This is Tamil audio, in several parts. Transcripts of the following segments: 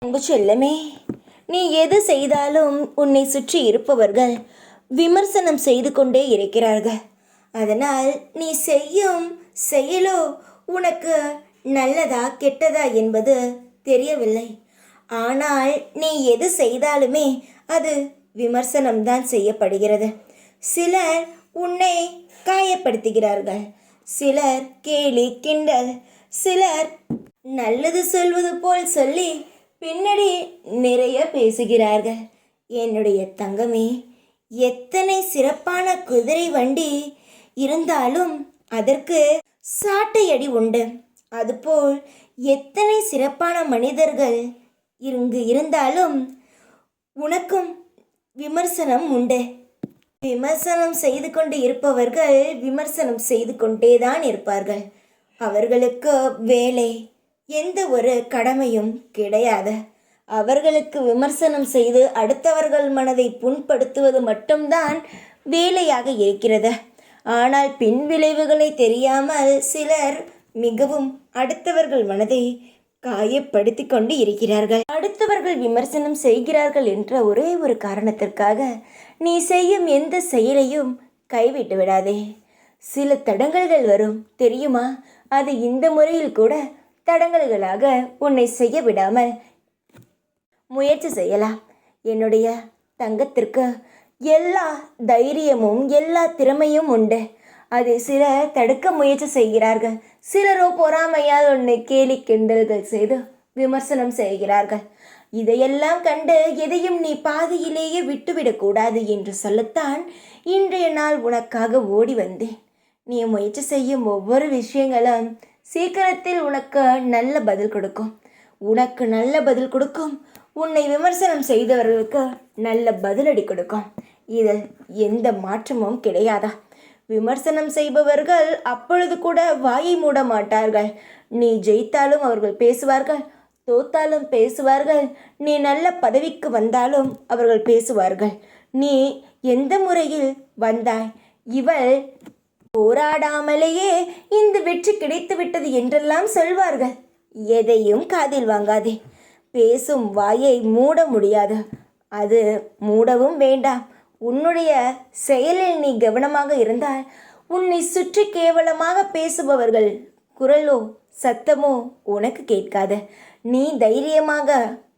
அன்பு செல்லமே, நீ எது செய்தாலும் உன்னை சுற்றி இருப்பவர்கள் விமர்சனம் செய்து கொண்டே இருக்கிறார்கள். அதனால் நீ செய்யும் செயலோ உனக்கு நல்லதா கெட்டதா என்பது தெரியவில்லை. ஆனால் நீ எது செய்தாலுமே அது விமர்சனம்தான் செய்யப்படுகிறது. சிலர் உன்னை காயப்படுத்துகிறார்கள், சிலர் கேலி கிண்டல், சிலர் நல்லது சொல்வது போல் சொல்லி பின்னாடி நிறைய பேசுகிறார்கள். என்னுடைய தங்கமே, எத்தனை சிறப்பான குதிரை வண்டி இருந்தாலும் அதற்கு சாட்டையடி உண்டு. அதுபோல் எத்தனை சிறப்பான மனிதர்கள் இங்கு இருந்தாலும் உனக்கும் விமர்சனம் உண்டு. விமர்சனம் செய்து கொண்டு இருப்பவர்கள் விமர்சனம் செய்து கொண்டேதான் இருப்பார்கள். அவர்களுக்கு வேலை எந்த ஒரு கடமையும் கிடையாது. அவர்களுக்கு விமர்சனம் செய்து அடுத்தவர்கள் மனதை புண்படுத்துவது மட்டும்தான் வேலையாக இருக்கிறது. ஆனால் பின் விளைவுகளை தெரியாமல் சிலர் மிகவும் அடுத்தவர்கள் மனதை காயப்படுத்தி கொண்டு இருக்கிறார்கள். அடுத்தவர்கள் விமர்சனம் செய்கிறார்கள் என்ற ஒரே ஒரு காரணத்திற்காக நீ செய்யும் எந்த செயலையும் கைவிட்டு விடாதே. சில தடங்கல்கள் வரும் தெரியுமா? அது இந்த முறையில் கூட தடங்கல்களாக உன்னை செய்ய விடாமல் முயற்சி செய்யலாம். என்னுடைய தங்கத்திற்கு எல்லா தைரியமும் எல்லா திறமையும் உண்டு. அதை சிலர் தடுக்க முயற்சி செய்கிறார்கள். சிலரோ பொறாமையால் உன்னை கேலி கிண்டல்கள் செய்து விமர்சனம் செய்கிறார்கள். இதையெல்லாம் கண்டு எதையும் நீ பாதியிலேயே விட்டுவிடக்கூடாது என்று சொல்லத்தான் இன்றைய நாள் உனக்காக ஓடி வந்தேன். நீ முயற்சி செய்யும் ஒவ்வொரு விஷயங்களும் சீக்கிரத்தில் உனக்கு நல்ல பதில் கொடுக்கும். உனக்கு நல்ல பதில் கொடுக்கும். உன்னை விமர்சனம் செய்தவர்களுக்கு நல்ல பதிலடி கொடுக்கும். இதில் எந்த மாற்றமும் கிடையாதா? விமர்சனம் செய்பவர்கள் அப்பொழுது கூட வாயை மூட மாட்டார்கள். நீ ஜெயித்தாலும் அவர்கள் பேசுவார்கள், தோத்தாலும் பேசுவார்கள். நீ நல்ல பதவிக்கு வந்தாலும் அவர்கள் பேசுவார்கள். நீ எந்த முறையில் வந்தாய், இவள் போராடாமலேயே இந்த வெற்றி கிடைத்து விட்டது என்றெல்லாம் சொல்வார்கள். எதையும் காதில் வாங்காதே. பேசும் வாயை மூட முடியாது, அது மூடவும் வேண்டாம். உன்னுடைய செயலில் நீ கவனமாக இருந்தால் உன்னை சுற்றி கேவலமாக பேசுபவர்கள் குரலோ சத்தமோ உனக்கு கேட்காது. நீ தைரியமாக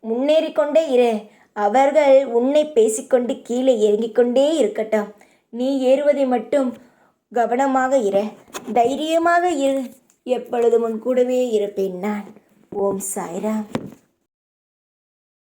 முன்னேறி கொண்டே இரு. அவர்கள் உன்னை பேசிக்கொண்டு கீழே இறங்கிக் கொண்டே இருக்கட்டும். நீ ஏறுவதை மட்டும் கவனமாக இரு, தைரியமாக இரு. எப்பொழுதும் உன் கூடவே இருப்பேன் நான். ஓம் சாய்ராம்.